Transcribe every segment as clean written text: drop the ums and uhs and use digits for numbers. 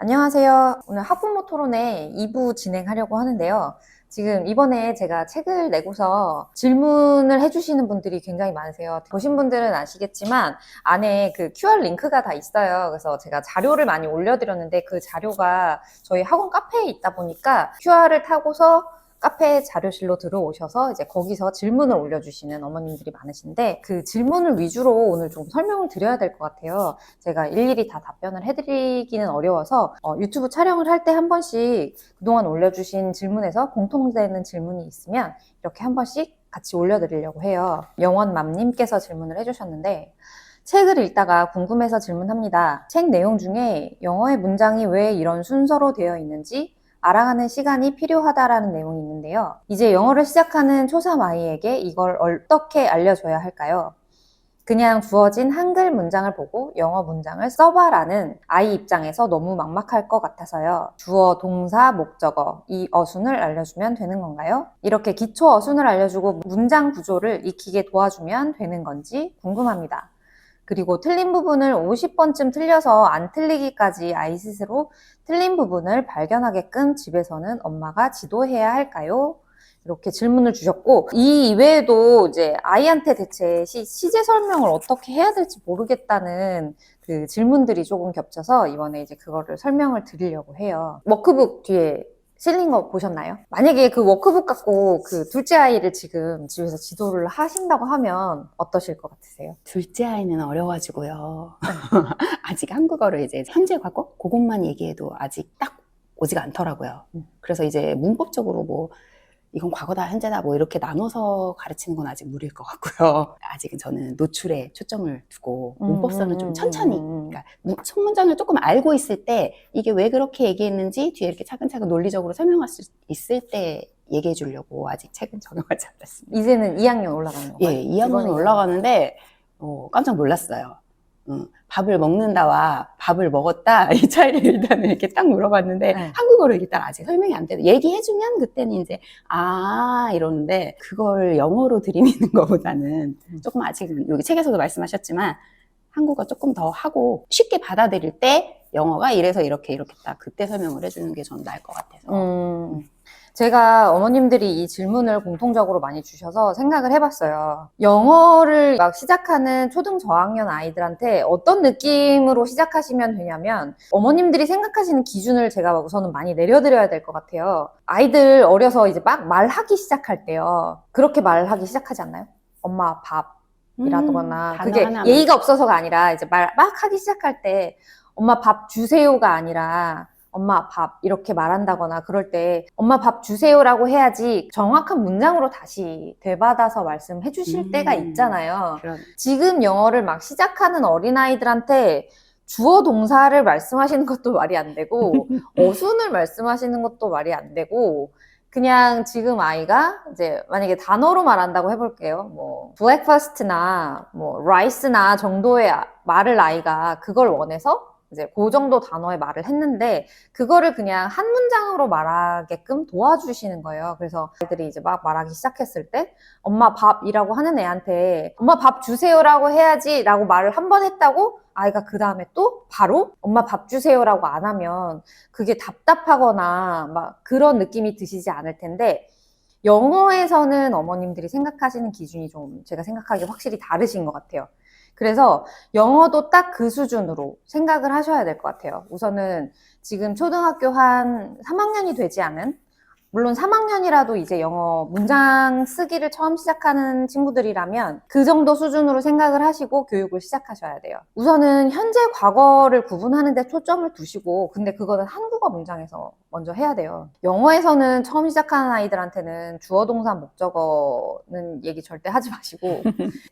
안녕하세요. 오늘 학부모 토론회 2부 진행하려고 하는데요. 지금 이번에 제가 책을 내고서 질문을 해주시는 분들이 굉장히 많으세요. 보신 분들은 아시겠지만 안에 그 QR 링크가 다 있어요. 그래서 제가 자료를 많이 올려드렸는데 그 자료가 저희 학원 카페에 있다 보니까 QR을 타고서 카페 자료실로 들어오셔서 이제 거기서 질문을 올려주시는 어머님들이 많으신데 그 질문을 위주로 오늘 좀 설명을 드려야 될 것 같아요. 제가 일일이 다 답변을 해드리기는 어려워서 유튜브 촬영을 할 때 한 번씩 그동안 올려주신 질문에서 공통되는 질문이 있으면 이렇게 한 번씩 같이 올려드리려고 해요. 영원맘님께서 질문을 해주셨는데 책을 읽다가 궁금해서 질문합니다. 책 내용 중에 영어의 문장이 왜 이런 순서로 되어 있는지 알아가는 시간이 필요하다라는 내용이 있는데요. 이제 영어를 시작하는 초3 아이에게 이걸 어떻게 알려줘야 할까요? 그냥 주어진 한글 문장을 보고 영어 문장을 써봐라는 아이 입장에서 너무 막막할 것 같아서요. 주어, 동사, 목적어, 이 어순을 알려주면 되는 건가요? 이렇게 기초 어순을 알려주고 문장 구조를 익히게 도와주면 되는 건지 궁금합니다. 그리고 틀린 부분을 50번쯤 틀려서 안 틀리기까지 아이 스스로 틀린 부분을 발견하게끔 집에서는 엄마가 지도해야 할까요? 이렇게 질문을 주셨고, 이 이외에도 이제 아이한테 대체 시제 설명을 어떻게 해야 될지 모르겠다는 그 질문들이 조금 겹쳐서 이번에 이제 그거를 설명을 드리려고 해요. 워크북 뒤에 실린 거 보셨나요? 만약에 그 워크북 갖고 그 둘째 아이를 지금 집에서 지도를 하신다고 하면 어떠실 것 같으세요? 둘째 아이는 어려가지고요. 아직 한국어를 이제 현재 과거? 그것만 얘기해도 아직 딱 오지가 않더라고요. 그래서 이제 문법적으로 뭐 이건 과거다, 현재다 뭐 이렇게 나눠서 가르치는 건 아직 무리일 것 같고요. 아직은 저는 노출에 초점을 두고 문법성은 좀 천천히, 그러니까 첫 문장을 조금 알고 있을 때 이게 왜 그렇게 얘기했는지 뒤에 이렇게 차근차근 논리적으로 설명할 수 있을 때 얘기해 주려고 아직 책은 적용하지 않았습니다. 이제는 2학년 올라가는 건가요? 예, 2학년 올라가는데 깜짝 놀랐어요. 밥을 먹는다와 밥을 먹었다 이 차이를 일단은 이렇게 딱 물어봤는데 네. 한국어로 일단 아직 설명이 안 돼요. 얘기해주면 그때는 이제 이러는데 그걸 영어로 들이미는 것보다는 조금 아직은 여기 책에서도 말씀하셨지만 한국어 조금 더 하고 쉽게 받아들일 때 영어가 이래서 이렇게 딱 그때 설명을 해주는 게 저는 나을 것 같아서. 제가 어머님들이 이 질문을 공통적으로 많이 주셔서 생각을 해봤어요. 영어를 막 시작하는 초등 저학년 아이들한테 어떤 느낌으로 시작하시면 되냐면 어머님들이 생각하시는 기준을 제가 우선은 많이 내려드려야 될 것 같아요. 아이들 어려서 이제 막 말하기 시작할 때요. 그렇게 말하기 시작하지 않나요? 엄마 밥이라거나 그게 하나하나. 예의가 없어서가 아니라 이제 말 막 하기 시작할 때 엄마 밥 주세요가 아니라 엄마 밥 이렇게 말한다거나 그럴 때 엄마 밥 주세요라고 해야지 정확한 문장으로 다시 되받아서 말씀해 주실 때가 있잖아요. 지금 영어를 막 시작하는 어린아이들한테 주어 동사를 말씀하시는 것도 말이 안 되고 어순을 말씀하시는 것도 말이 안 되고 그냥 지금 아이가 이제 만약에 단어로 말한다고 해볼게요. 뭐 breakfast나 뭐 rice나 정도의 말을 아이가 그걸 원해서 이제 그 정도 단어의 말을 했는데 그거를 그냥 한 문장으로 말하게끔 도와주시는 거예요. 그래서 아이들이 이제 막 말하기 시작했을 때 엄마 밥이라고 하는 애한테 엄마 밥 주세요라고 해야지 라고 말을 한 번 했다고 아이가 그 다음에 또 바로 엄마 밥 주세요라고 안 하면 그게 답답하거나 막 그런 느낌이 드시지 않을 텐데 영어에서는 어머님들이 생각하시는 기준이 좀 제가 생각하기에 확실히 다르신 것 같아요. 그래서 영어도 딱 그 수준으로 생각을 하셔야 될 것 같아요. 우선은 지금 초등학교 한 3학년이 되지 않은 물론 3학년이라도 이제 영어 문장 쓰기를 처음 시작하는 친구들이라면 그 정도 수준으로 생각을 하시고 교육을 시작하셔야 돼요. 우선은 현재 과거를 구분하는 데 초점을 두시고 근데 그거는 한국어 문장에서 먼저 해야 돼요. 영어에서는 처음 시작하는 아이들한테는 주어 동사 목적어는 얘기 절대 하지 마시고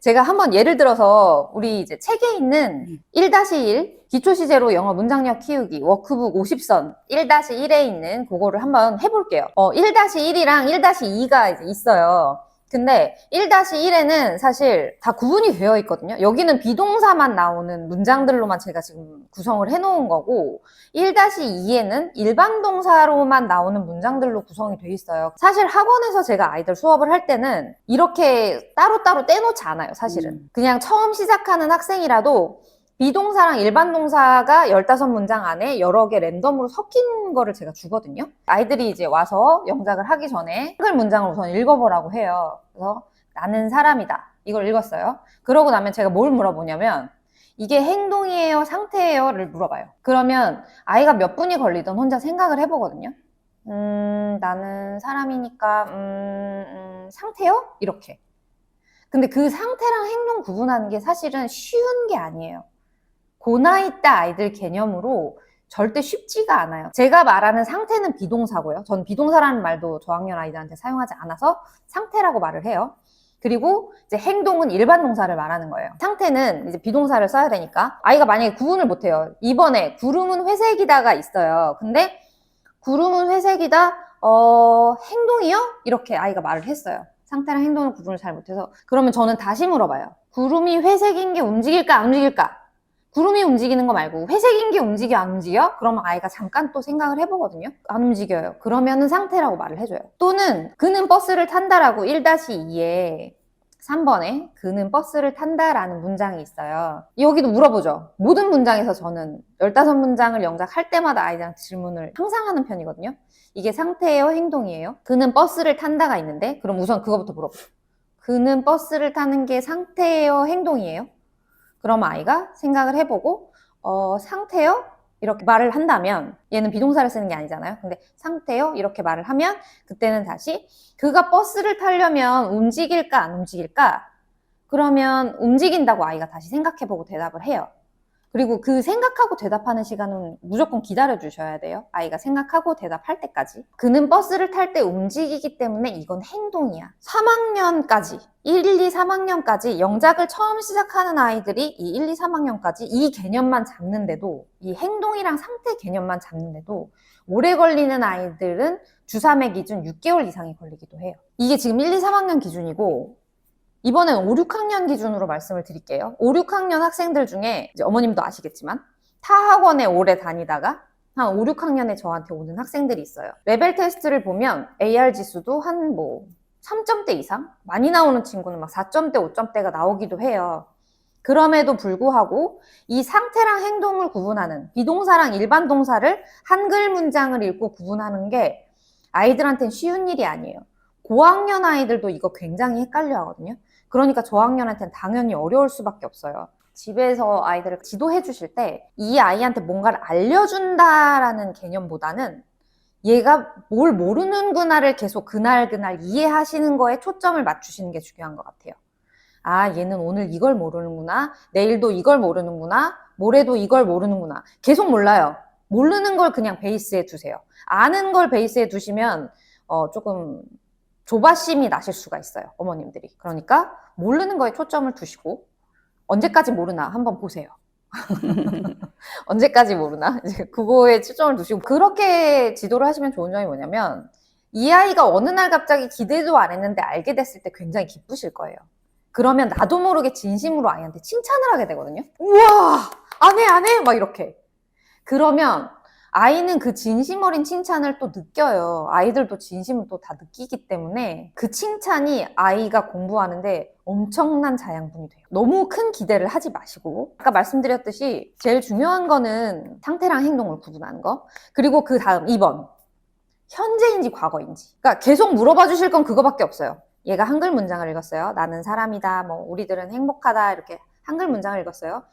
제가 한번 예를 들어서 우리 이제 책에 있는 1-1 기초시제로 영어 문장력 키우기 워크북 50선 1-1에 있는 그거를 한번 해볼게요. 1-1이랑 1-2가 이제 있어요. 근데 1-1에는 사실 다 구분이 되어 있거든요. 여기는 비동사만 나오는 문장들로만 제가 지금 구성을 해놓은 거고 1-2에는 일반 동사로만 나오는 문장들로 구성이 돼 있어요. 사실 학원에서 제가 아이들 수업을 할 때는 이렇게 따로따로 떼놓지 않아요. 사실은. 그냥 처음 시작하는 학생이라도 비동사랑 일반 동사가 15문장 안에 여러 개 랜덤으로 섞인 거를 제가 주거든요. 아이들이 이제 와서 영작을 하기 전에 한글 문장을 우선 읽어보라고 해요. 그래서 나는 사람이다. 이걸 읽었어요. 그러고 나면 제가 뭘 물어보냐면 이게 행동이에요? 상태예요?를 물어봐요. 그러면 아이가 몇 분이 걸리든 혼자 생각을 해보거든요. 나는 사람이니까 상태요? 이렇게. 근데 그 상태랑 행동 구분하는 게 사실은 쉬운 게 아니에요. 고나이 때 아이들 개념으로 절대 쉽지가 않아요. 제가 말하는 상태는 비동사고요. 전 비동사라는 말도 저학년 아이들한테 사용하지 않아서 상태라고 말을 해요. 그리고 이제 행동은 일반 동사를 말하는 거예요. 상태는 이제 비동사를 써야 되니까 아이가 만약에 구분을 못해요. 이번에 구름은 회색이다가 있어요. 근데 구름은 회색이다, 행동이요? 이렇게 아이가 말을 했어요. 상태랑 행동을 구분을 잘 못해서. 그러면 저는 다시 물어봐요. 구름이 회색인 게 움직일까 안 움직일까? 구름이 움직이는 거 말고 회색인 게 움직여 안 움직여? 그러면 아이가 잠깐 또 생각을 해보거든요. 안 움직여요. 그러면은 상태라고 말을 해줘요. 또는 그는 버스를 탄다라고 1-2에 3번에 그는 버스를 탄다라는 문장이 있어요. 여기도 물어보죠. 모든 문장에서 저는 15문장을 영작할 때마다 아이들한테 질문을 항상 하는 편이거든요. 이게 상태예요? 행동이에요? 그는 버스를 탄다가 있는데 그럼 우선 그거부터 물어보죠. 그는 버스를 타는 게 상태예요? 행동이에요? 그럼 아이가 생각을 해보고 상태요? 이렇게 말을 한다면 얘는 비동사를 쓰는 게 아니잖아요. 근데 상태요? 이렇게 말을 하면 그때는 다시 그가 버스를 타려면 움직일까 안 움직일까? 그러면 움직인다고 아이가 다시 생각해보고 대답을 해요. 그리고 그 생각하고 대답하는 시간은 무조건 기다려 주셔야 돼요. 아이가 생각하고 대답할 때까지. 그는 버스를 탈 때 움직이기 때문에 이건 행동이야. 3학년까지, 1, 2, 3학년까지 영작을 처음 시작하는 아이들이 이 1, 2, 3학년까지 이 개념만 잡는데도, 이 행동이랑 상태 개념만 잡는데도 오래 걸리는 아이들은 주3의 기준 6개월 이상이 걸리기도 해요. 이게 지금 1, 2, 3학년 기준이고 이번엔 5, 6학년 기준으로 말씀을 드릴게요. 5, 6학년 학생들 중에 이제 어머님도 아시겠지만 타 학원에 오래 다니다가 한 5, 6학년에 저한테 오는 학생들이 있어요. 레벨 테스트를 보면 AR 지수도 한 3점대 이상? 많이 나오는 친구는 막 4점대, 5점대가 나오기도 해요. 그럼에도 불구하고 이 상태랑 행동을 구분하는 비동사랑 일반 동사를 한글 문장을 읽고 구분하는 게 아이들한테는 쉬운 일이 아니에요. 고학년 아이들도 이거 굉장히 헷갈려 하거든요. 그러니까 저학년한테는 당연히 어려울 수밖에 없어요. 집에서 아이들을 지도해 주실 때 이 아이한테 뭔가를 알려준다라는 개념보다는 얘가 뭘 모르는구나를 계속 그날 이해하시는 거에 초점을 맞추시는 게 중요한 것 같아요. 아, 얘는 오늘 이걸 모르는구나. 내일도 이걸 모르는구나. 모레도 이걸 모르는구나. 계속 몰라요. 모르는 걸 그냥 베이스에 두세요. 아는 걸 베이스에 두시면 조금 조바심이 나실 수가 있어요. 어머님들이. 그러니까 모르는 거에 초점을 두시고 언제까지 모르나 한번 보세요. 언제까지 모르나? 이제 그거에 초점을 두시고 그렇게 지도를 하시면 좋은 점이 뭐냐면 이 아이가 어느 날 갑자기 기대도 안 했는데 알게 됐을 때 굉장히 기쁘실 거예요. 그러면 나도 모르게 진심으로 아이한테 칭찬을 하게 되거든요. 우와! 안 해! 막 이렇게. 그러면 아이는 그 진심 어린 칭찬을 또 느껴요. 아이들도 진심을 또 다 느끼기 때문에 그 칭찬이 아이가 공부하는데 엄청난 자양분이 돼요. 너무 큰 기대를 하지 마시고 아까 말씀드렸듯이 제일 중요한 거는 상태랑 행동을 구분하는 거. 그리고 그 다음 2번. 현재인지 과거인지. 그러니까 계속 물어봐 주실 건 그거밖에 없어요. 얘가 한글 문장을 읽었어요. 나는 사람이다. 우리들은 행복하다. 이렇게 한글 문장을 읽었어요.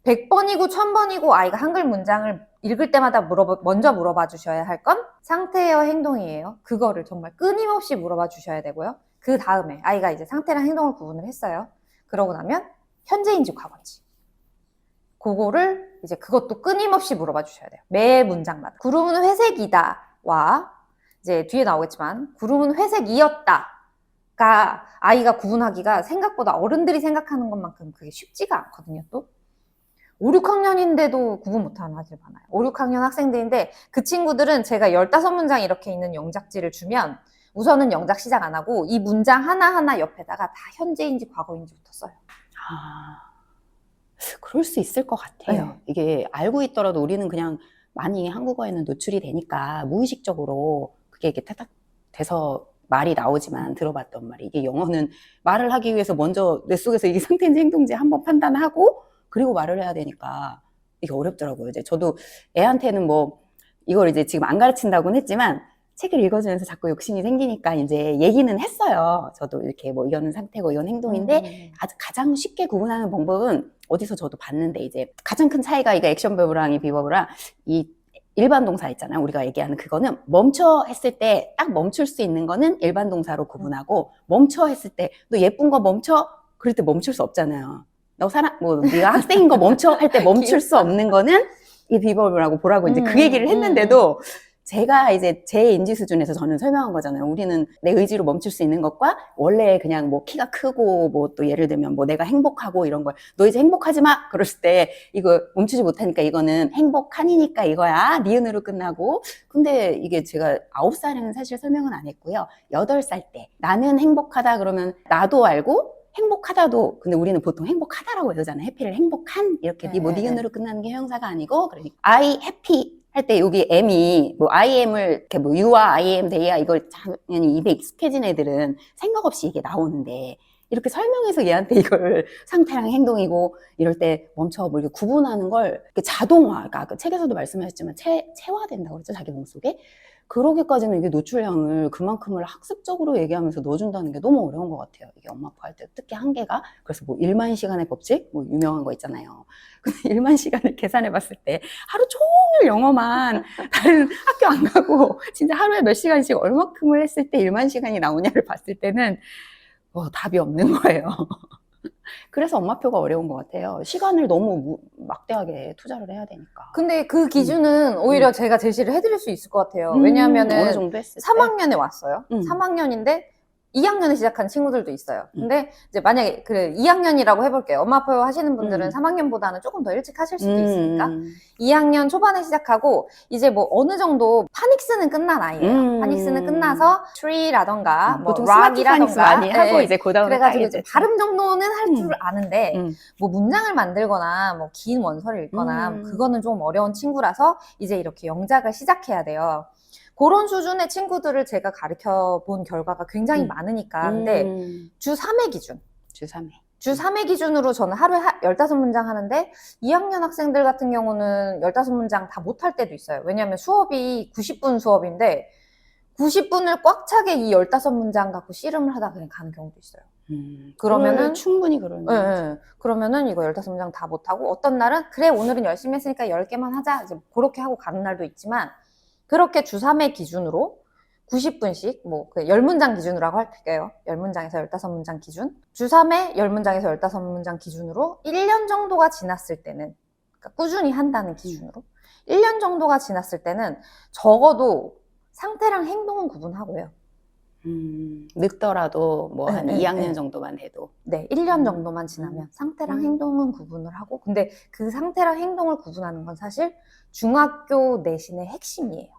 100번이고 1000번이고 아이가 한글 문장을 읽을 때마다 먼저 물어봐 주셔야 할 건 상태예요, 행동이에요? 그거를 정말 끊임없이 물어봐 주셔야 되고요. 그 다음에 아이가 이제 상태랑 행동을 구분을 했어요. 그러고 나면 현재인지 과거인지. 그거를 이제 그것도 끊임없이 물어봐 주셔야 돼요. 매 문장마다. 구름은 회색이다와 이제 뒤에 나오겠지만 구름은 회색이었다가 아이가 구분하기가 생각보다 어른들이 생각하는 것만큼 그게 쉽지가 않거든요, 또. 5, 6학년인데도 구분 못하는 아이들 많아요. 5, 6학년 학생들인데 그 친구들은 제가 15문장 이렇게 있는 영작지를 주면 우선은 영작 시작 안 하고 이 문장 하나하나 옆에다가 다 현재인지 과거인지부터 써요. 그럴 수 있을 것 같아요. 네. 이게 알고 있더라도 우리는 그냥 많이 한국어에는 노출이 되니까 무의식적으로 그게 이렇게 타닥 돼서 말이 나오지만 들어봤던 말이 이게 영어는 말을 하기 위해서 먼저 내 속에서 이게 상태인지 행동인지 한번 판단하고 그리고 말을 해야 되니까 이게 어렵더라고요. 이제 저도 애한테는 뭐 이걸 이제 지금 안 가르친다고는 했지만 책을 읽어주면서 자꾸 욕심이 생기니까 이제 얘기는 했어요. 저도 이렇게 뭐 이거는 상태고 이건 행동인데 아주 가장 쉽게 구분하는 방법은 어디서 저도 봤는데 이제 가장 큰 차이가 이게 액션 버브랑 이 비버브랑 이 일반 동사 있잖아요. 우리가 얘기하는 그거는 멈춰 했을 때 딱 멈출 수 있는 거는 일반 동사로 구분하고 멈춰 했을 때 너 예쁜 거 멈춰 그럴 때 멈출 수 없잖아요. 너 사람 뭐 네가 학생인 거 멈춰 할 때 멈출 수 없는 거는 이 비버브라고 보라고 이제 그 얘기를 했는데도 제가 이제 제 인지 수준에서 저는 설명한 거잖아요. 우리는 내 의지로 멈출 수 있는 것과 원래 그냥 뭐 키가 크고 뭐 또 예를 들면 뭐 내가 행복하고 이런 걸 너 이제 행복하지 마! 그랬을 때 이거 멈추지 못하니까 이거는 행복하니까 이거야. 니은으로 끝나고. 근데 이게 제가 9살에는 사실 설명은 안 했고요. 8살 때 나는 행복하다 그러면 나도 알고 행복하다도 근데 우리는 보통 행복하다라고 외우잖아요. 해피를 행복한 이렇게 뭐 니은으로 끝나는 게 형용사가 아니고 그러니까 I happy 할 때 여기 M이 뭐 I am을 이렇게 뭐 You와 I am, they야 이걸 당연히 입에 익숙해진 애들은 생각 없이 이게 나오는데 이렇게 설명해서 얘한테 이걸 상태랑 행동이고 이럴 때 멈춰 뭐 이렇게 구분하는 걸 이렇게 자동화, 그러니까 그 책에서도 말씀하셨지만 체화된다고 그랬죠 자기 몸속에. 그러기까지는 이게 노출량을 그만큼을 학습적으로 얘기하면서 넣어준다는 게 너무 어려운 것 같아요. 이게 엄마 아빠 할 때 특히 한계가. 그래서 뭐 1만 시간의 법칙 뭐 유명한 거 있잖아요. 근데 1만 시간을 계산해 봤을 때 하루 종일 영어만 다른 학교 안 가고 진짜 하루에 몇 시간씩 얼마큼을 했을 때 1만 시간이 나오냐를 봤을 때는 답이 없는 거예요. 그래서 엄마표가 어려운 것 같아요. 시간을 너무 막대하게 투자를 해야 되니까. 근데 그 기준은 오히려 제가 제시를 해드릴 수 있을 것 같아요. 왜냐하면은 어느 정도 했을 때? 3학년에 왔어요. 3학년인데 2학년에 시작한 친구들도 있어요. 근데 이제 만약에 그 2학년이라고 해볼게요. 엄마 아빠 하시는 분들은 3학년보다는 조금 더 일찍 하실 수도 있으니까 2학년 초반에 시작하고 이제 뭐 어느 정도 파닉스는 끝난 아이예요. 파닉스는 끝나서 tree라던가 뭐 보통 스마트 파닉스 rock이라던가 많이 하고 이제 그 다음에 그래가지고 이제 발음 정도는 할 줄 음. 아는데 뭐 문장을 만들거나 뭐 긴 원서를 읽거나 그거는 좀 어려운 친구라서 이제 이렇게 영작을 시작해야 돼요. 그런 수준의 친구들을 제가 가르쳐 본 결과가 굉장히 많으니까. 근데 주 3회 기준. 주 3회. 주 3회 기준으로 저는 하루에 15문장 하는데 2학년 학생들 같은 경우는 15문장 다 못할 때도 있어요. 왜냐하면 수업이 90분 수업인데 90분을 꽉 차게 이 15문장 갖고 씨름을 하다 그냥 가는 경우도 있어요. 그러면은 충분히 그러네. 네. 그러면은 이거 15문장 다 못하고 어떤 날은 그래 오늘은 열심히 했으니까 10개만 하자 이제 그렇게 하고 가는 날도 있지만 그렇게 주 3회 기준으로 90분씩 뭐 10문장 기준으로 할게요. 10문장에서 15문장 기준. 주 3회 10문장에서 15문장 기준으로 1년 정도가 지났을 때는 그러니까 꾸준히 한다는 기준으로 1년 정도가 지났을 때는 적어도 상태랑 행동은 구분하고요. 늦더라도 뭐 한 2학년 정도만 해도. 네, 1년 정도만 지나면 상태랑 행동은 구분을 하고 근데 그 상태랑 행동을 구분하는 건 사실 중학교 내신의 핵심이에요.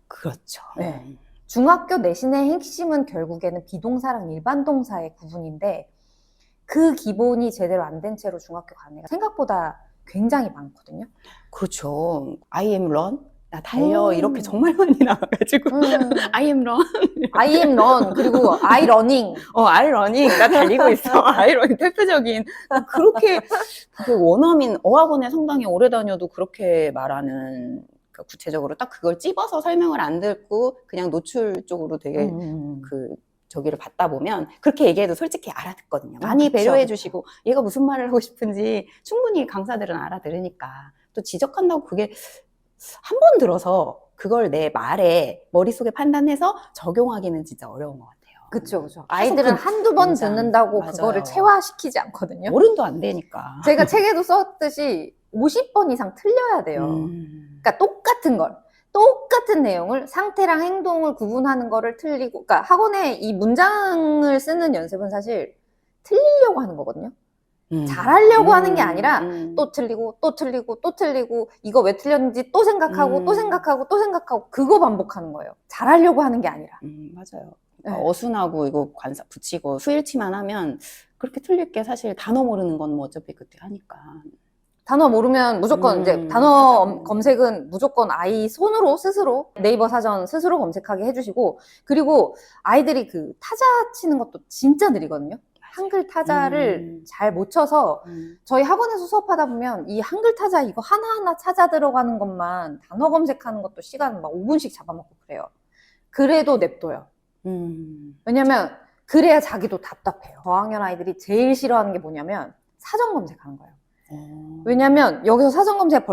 그렇죠. 네. 중학교 내신의 핵심은 결국에는 비동사랑 일반 동사의 구분인데 그 기본이 제대로 안 된 채로 중학교 가는 애가 생각보다 굉장히 많거든요. 그렇죠. I am run. 나 달려. 이렇게 정말 많이 나와가지고. I am run. I am run. 그리고 I running. I running. 나 달리고 있어. I running. 대표적인. 그렇게 원어민 어학원에 상당히 오래 다녀도 그렇게 말하는 구체적으로 딱 그걸 찝어서 설명을 안 듣고 그냥 노출 쪽으로 되게 저기를 받다 보면 그렇게 얘기해도 솔직히 알아듣거든요. 많이 배려해 주시고 얘가 무슨 말을 하고 싶은지 충분히 강사들은 알아들으니까 또 지적한다고 그게 한 번 들어서 그걸 내 말에 머릿속에 판단해서 적용하기는 진짜 어려운 것 같아요. 그쵸. 아이들은 한두 번 듣는다고 맞아요. 그거를 체화시키지 않거든요. 어른도 안 되니까. 제가 책에도 썼듯이 50번 이상 틀려야 돼요. 그러니까 똑같은 걸. 똑같은 내용을 상태랑 행동을 구분하는 거를 틀리고 그러니까 학원에 이 문장을 쓰는 연습은 사실 틀리려고 하는 거거든요. 잘하려고 하는 게 아니라 또 틀리고 또 틀리고 또 틀리고 이거 왜 틀렸는지 또 생각하고 또 생각하고 또 생각하고 그거 반복하는 거예요. 잘하려고 하는 게 아니라. 맞아요. 네. 어순하고 이거 관사 붙이고 수일치만 하면 그렇게 틀릴 게 사실 단어 모르는 건 뭐 어차피 그때 하니까. 단어 모르면 무조건 이제 단어 검색은 무조건 아이 손으로 스스로 네이버 사전 스스로 검색하게 해주시고 그리고 아이들이 그 타자 치는 것도 진짜 느리거든요. 한글 타자를 잘 못 쳐서 음. 저희 학원에서 수업하다 보면 이 한글 타자 이거 하나하나 찾아 들어가는 것만 단어 검색하는 것도 시간 막 5분씩 잡아먹고 그래요. 그래도 냅둬요. 왜냐면 그래야 자기도 답답해요. 저학년 아이들이 제일 싫어하는 게 뭐냐면 사전 검색하는 거예요. 왜냐면 여기서 사전 검색